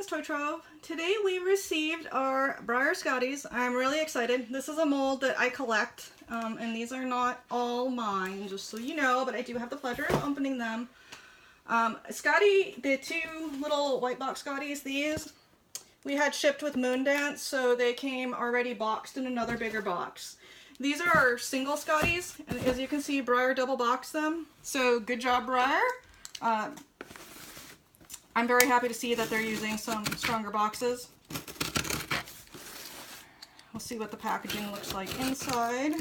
Toy Trove. Today we received our Breyer Scotties. I'm really excited. This is a mold that I collect, and these are not all mine, just so you know, but I do have the pleasure of opening them. Scotty, the two little white box Scotties, these we had shipped with Moondance, so they came already boxed in another bigger box. These are our single Scotties, and as you can see, Breyer double boxed them. So good job, Breyer. I'm very happy to see that they're using some stronger boxes. We'll see what the packaging looks like inside.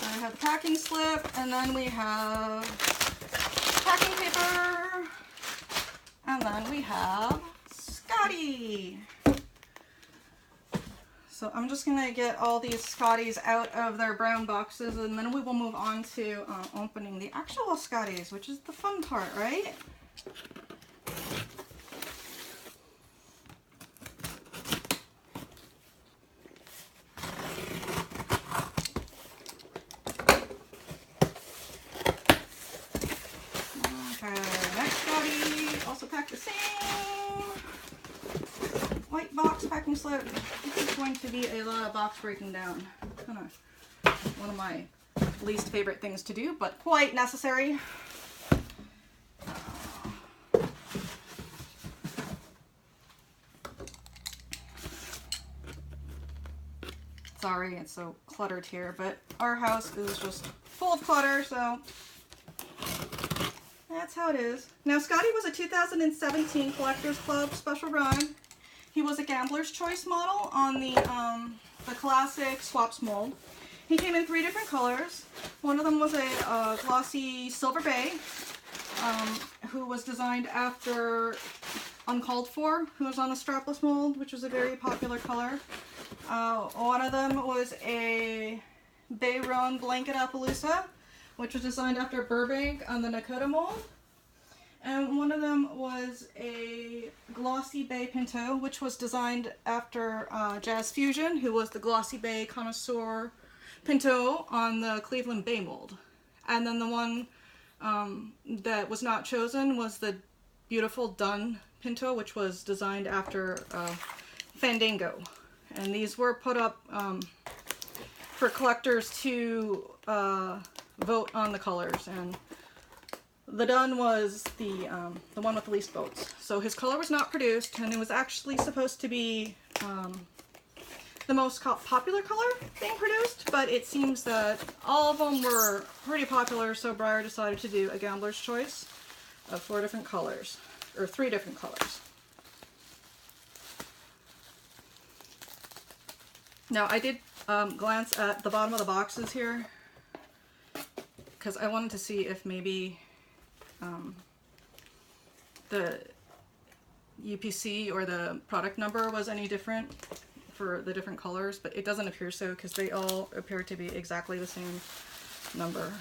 I have the packing slip, and then we have packing paper, and then we have Scotty. So I'm just going to get all these Scotties out of their brown boxes, and then we will move on to opening the actual Scotties, which is the fun part, right? Okay, next Scotty, also packed the same. White box packing slip. This is going to be a lot of box breaking down. Kind of one of my least favorite things to do, but quite necessary. Sorry, it's so cluttered here, but our house is just full of clutter, so that's how it is. Now, Scotty was a 2017 Collectors Club special run. He was a Gambler's Choice model on the Classics Swaps mold. He came in 3 different colors. One of them was a glossy silver bay, who was designed after Uncalled For, who was on the strapless mold, which was a very popular color. One of them was a Bay Roan Blanket Appaloosa, which was designed after Burbank on the Nakota mold. And one of them was a Glossy Bay Pinto, which was designed after Jazz Fusion, who was the Glossy Bay Connoisseur Pinto on the Cleveland Bay mold. And then the one that was not chosen was the beautiful Dunn Pinto, which was designed after Fandango. And these were put up for collectors to vote on the colors, and the Dunn was the one with the least votes. So his color was not produced, and it was actually supposed to be the most popular color being produced, but it seems that all of them were pretty popular, so Breyer decided to do a Gambler's Choice of 4 different colors, or 3 different colors. Now, I did glance at the bottom of the boxes here, because I wanted to see if maybe the UPC or the product number was any different for the different colors, but it doesn't appear so, because they all appear to be exactly the same number.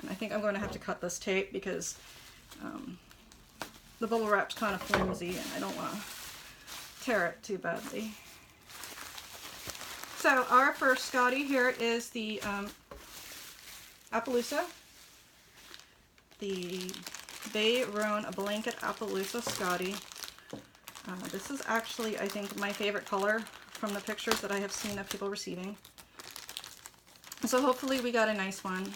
And I think I'm going to have to cut this tape, because the bubble wrap's kind of flimsy and I don't want to tear it too badly. So our first Scotty here is the Appaloosa, the Bay Roan Blanket Appaloosa Scotty. This is actually, I think, my favorite color from the pictures that I have seen of people receiving. So hopefully we got a nice one.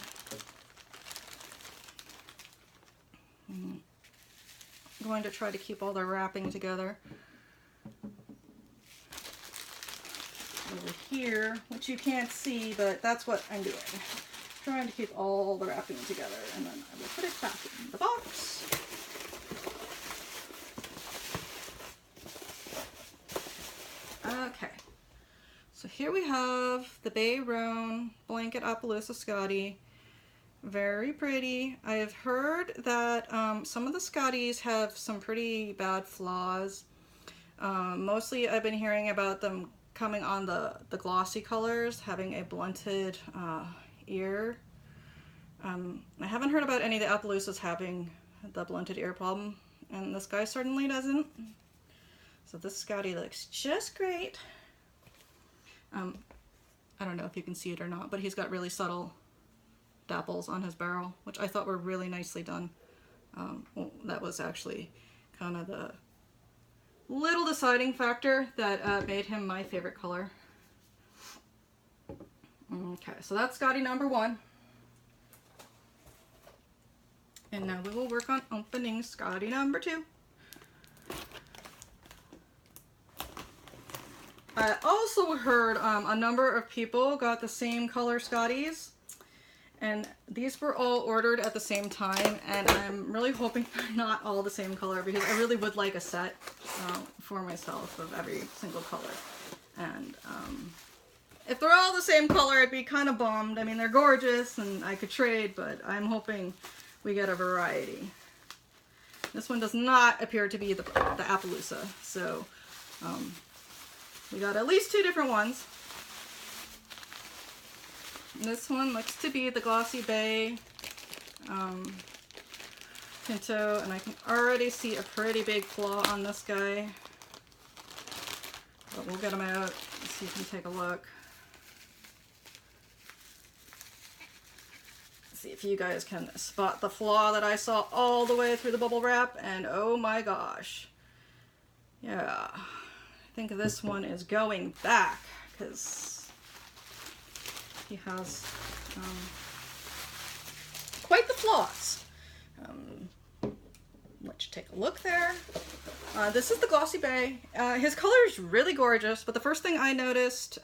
I'm going to try to keep all the wrapping together. Over here, which you can't see, but that's what I'm doing. Trying to keep all the wrapping together, and then I will put it back in the box. Okay, so here we have the Bay Roan Blanket Appaloosa Scotty. Very pretty. I have heard that some of the Scotties have some pretty bad flaws. Mostly I've been hearing about them coming on the glossy colors, having a blunted ear. I haven't heard about any of the Appaloosas having the blunted ear problem, and this guy certainly doesn't. So this Scotty looks just great. I don't don't know if you can see it or not, but he's got really subtle dapples on his barrel, which I thought were really nicely done. Well, that was actually kind of the little deciding factor that made him my favorite color. Okay, so that's Scotty number 1. And now we will work on opening Scotty number 2. I also heard a number of people got the same color Scotties, and these were all ordered at the same time, and I'm really hoping they're not all the same color, because I really would like a set for myself of every single color. And if they're all the same color, I'd be kind of bummed. I mean, they're gorgeous and I could trade, but I'm hoping we get a variety. This one does not appear to be the Appaloosa, so we got at least 2 different ones. This one looks to be the Glossy Bay Pinto, and I can already see a pretty big flaw on this guy. But we'll get him out so you can take a look. See if you guys can spot the flaw that I saw all the way through the bubble wrap, and oh my gosh. Yeah, I think this one is going back, because he has quite the flaws. Let you take a look there. This is the Glossy Bay. His color is really gorgeous, but the first thing I noticed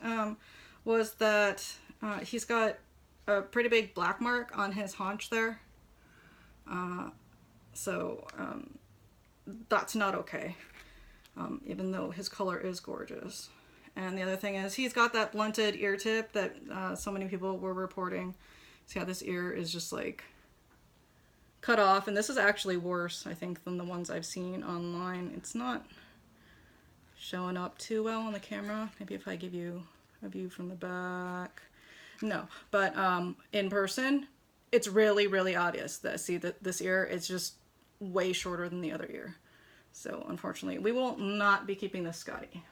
was that he's got a pretty big black mark on his haunch there. So that's not okay, even though his color is gorgeous. And the other thing is he's got that blunted ear tip that so many people were reporting. See how this ear is just like cut off, and this is actually worse, I think, than the ones I've seen online. It's not showing up too well on the camera. Maybe if I give you a view from the back. No, but in person, it's really, really obvious that, see, that this ear is just way shorter than the other ear. So unfortunately, we will not be keeping this Scotty.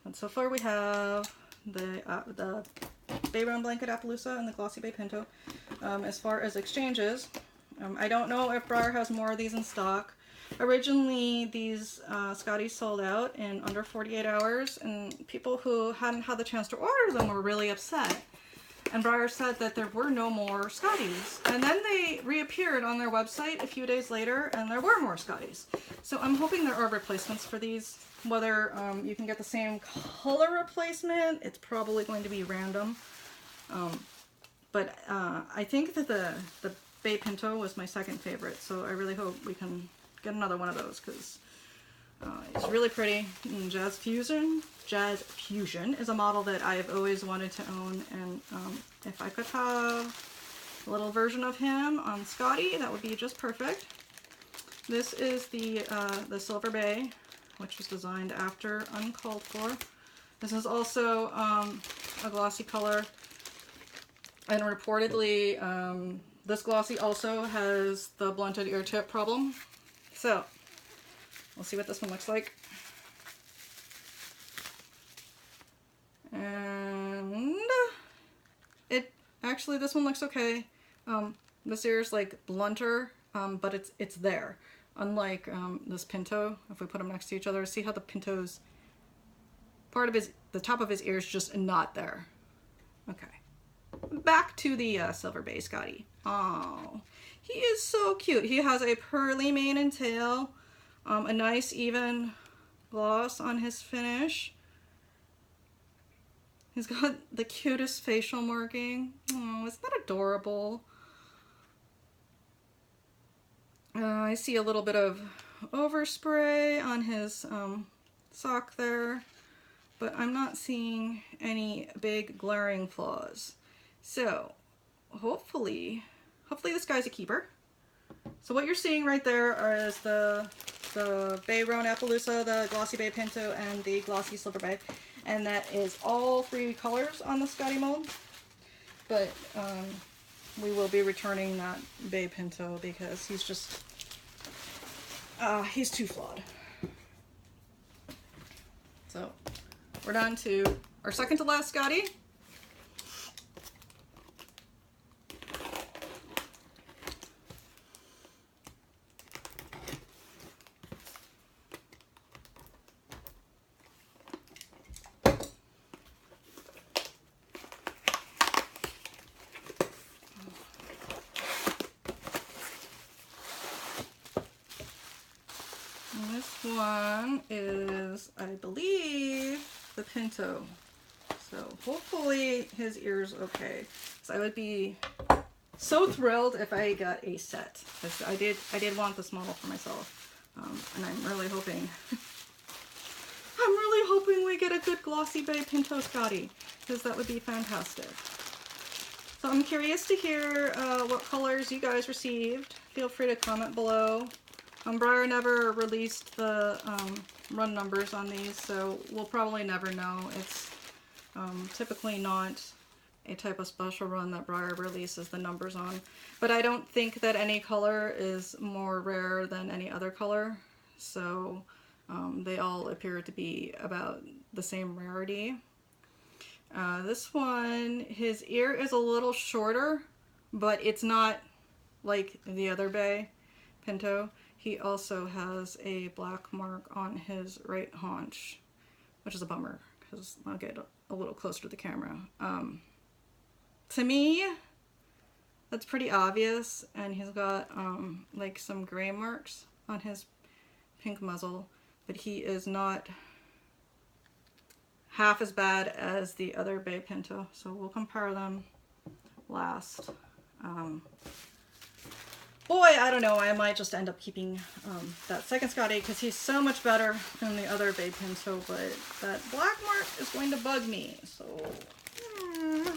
And so far we have the Bay Round Blanket Appaloosa and the Glossy Bay Pinto. As far as exchanges, I don't know if Breyer has more of these in stock. Originally, these Scotties sold out in under 48 hours, and people who hadn't had the chance to order them were really upset. And Breyer said that there were no more Scotties. And then they reappeared on their website a few days later, and there were more Scotties. So I'm hoping there are replacements for these. Whether you can get the same color replacement, it's probably going to be random. But I think that the Bay Pinto was my second favorite, so I really hope we can get another one of those, because it's really pretty. And Jazz Fusion is a model that I've always wanted to own, and if I could have a little version of him on Scotty, that would be just perfect. This is the Silver Bay, which was designed after Uncalled For. This is also a glossy color, and reportedly this glossy also has the blunted ear tip problem. So we'll see what this one looks like. And actually this one looks okay. This ear is like blunter, but it's there. Unlike this Pinto, if we put them next to each other, see how the Pinto's part of the top of his ear is just not there. Okay, back to the Silver Bay Scotty. Oh, he is so cute. He has a pearly mane and tail, a nice even gloss on his finish. He's got the cutest facial marking. Oh, isn't that adorable? I see a little bit of overspray on his sock there, but I'm not seeing any big glaring flaws. So hopefully this guy's a keeper. So what you're seeing right there is the Bay Roan Appaloosa, the Glossy Bay Pinto, and the Glossy Silver Bay, and that is all 3 colors on the Scotty mold. But we will be returning that Bay Pinto because he's just, he's too flawed. So we're down to our second to last Scotty. This one is, I believe, the Pinto. So hopefully his ear's okay. So I would be so thrilled if I got a set. Because I did want this model for myself. And I'm really hoping we get a good glossy bay Pinto Scotty, because that would be fantastic. So I'm curious to hear what colors you guys received. Feel free to comment below. Breyer never released the run numbers on these, so we'll probably never know. It's typically not a type of special run that Breyer releases the numbers on. But I don't think that any color is more rare than any other color, so they all appear to be about the same rarity. This one, his ear is a little shorter, but it's not like the other bay Pinto. He also has a black mark on his right haunch, which is a bummer because I'll get a little closer to the camera. To me, that's pretty obvious, and he's got like some gray marks on his pink muzzle, but he is not half as bad as the other bay Pinto, so we'll compare them last. Boy, I don't know, I might just end up keeping that second Scotty because he's so much better than the other bay Pinto, but that black mark is going to bug me, so I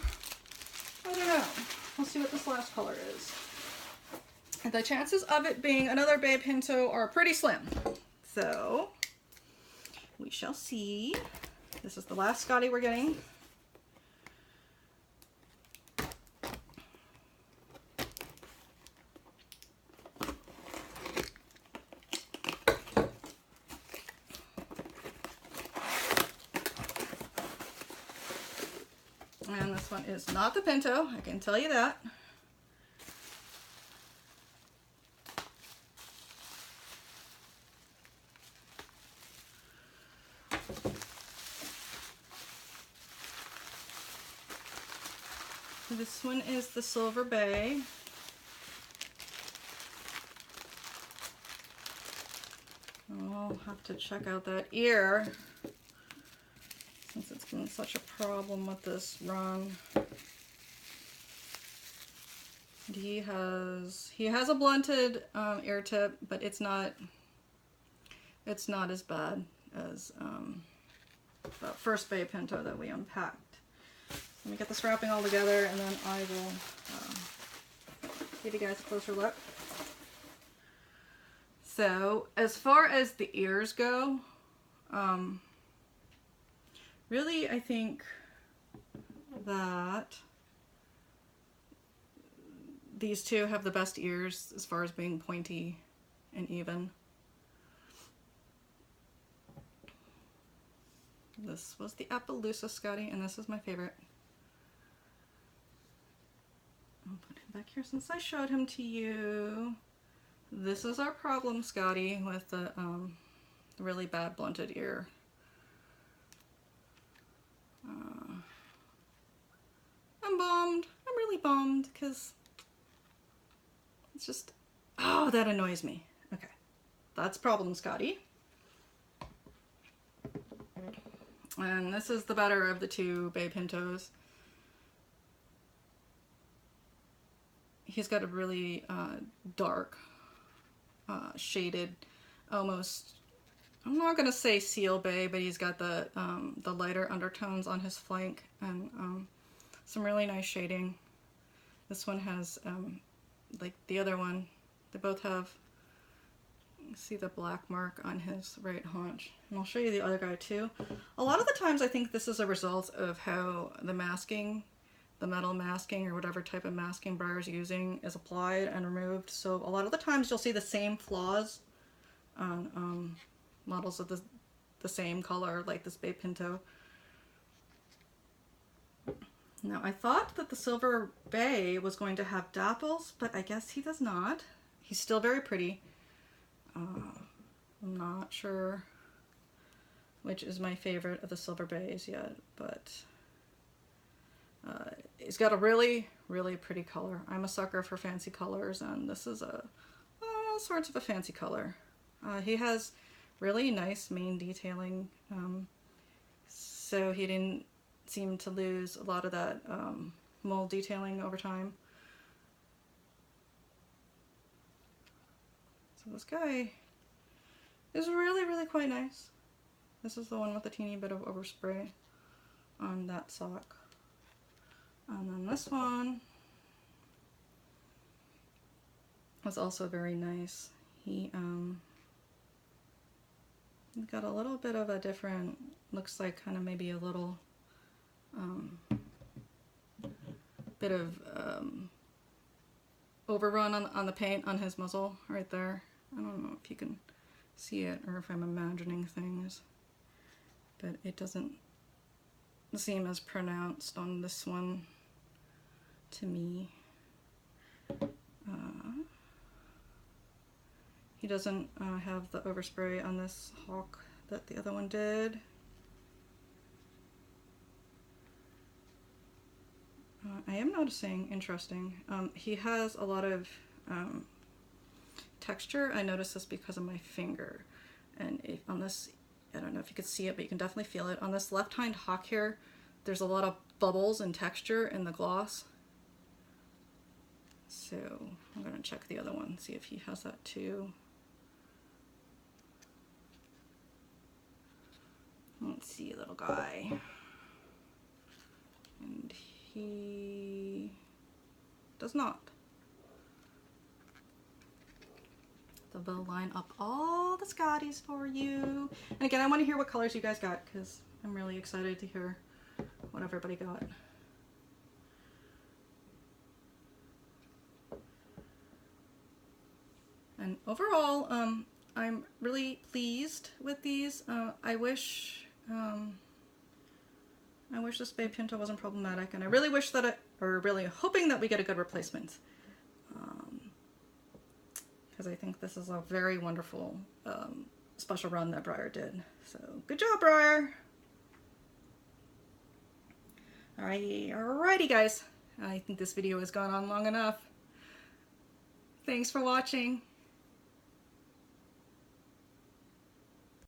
don't know. We'll see what this last color is. And the chances of it being another bay Pinto are pretty slim, so we shall see. This is the last Scotty we're getting. And this one is not the Pinto, I can tell you that. This one is the Silver Bay. I'll have to check out that ear since it's been such a problem with this run. He has a blunted ear tip, but it's not as bad as the first bay Pinto that we unpacked. Let me get this wrapping all together, and then I will give you guys a closer look. So, as far as the ears go, really I think that these two have the best ears as far as being pointy and even. This was the Appaloosa Scotty, and this is my favorite. I'll put him back here since I showed him to you. This is our problem Scotty with the really bad blunted ear. I'm bummed. I'm really bummed because it's just, oh, that annoys me. Okay, that's problem Scotty. And this is the better of the two bay Pintos. He's got a really dark, shaded, almost, I'm not gonna say seal bay, but he's got the lighter undertones on his flank and some really nice shading. This one has, like the other one, they both have, you see the black mark on his right haunch. And I'll show you the other guy too. A lot of the times I think this is a result of how the masking, the metal masking or whatever type of masking Breyer's using is applied and removed. So a lot of the times you'll see the same flaws on models of the same color, like this bay Pinto. Now, I thought that the Silver Bay was going to have dapples, but I guess he does not. He's still very pretty. I'm not sure which is my favorite of the Silver Bays yet, but he's got a really, really pretty color. I'm a sucker for fancy colors, and this is all sorts of a fancy color. He has really nice mane detailing, so he didn't seem to lose a lot of that mold detailing over time. So this guy is really, really quite nice. This is the one with a teeny bit of overspray on that sock. And then this one was also very nice. He got a little bit of a different, looks like kind of maybe a little bit of overrun on the paint on his muzzle right there. I don't know if you can see it or if I'm imagining things, but it doesn't seem as pronounced on this one to me. He doesn't have the overspray on this hawk that the other one did. I am noticing, interesting, he has a lot of texture. I noticed this because of my finger, and on this, I don't know if you could see it, but you can definitely feel it. On this left hind hawk here, there's a lot of bubbles and texture in the gloss. So I'm going to check the other one, see if he has that too. Let's see, little guy. And he does not. So we'll line up all the Scotties for you. And again, I want to hear what colors you guys got, because I'm really excited to hear what everybody got. And overall, I'm really pleased with these. I wish this Bay Pinto wasn't problematic, and I really wish that or really hoping that we get a good replacement, because I think this is a very wonderful special run that Breyer did. So good job, Breyer. Alrighty guys, I think this video has gone on long enough. Thanks for watching.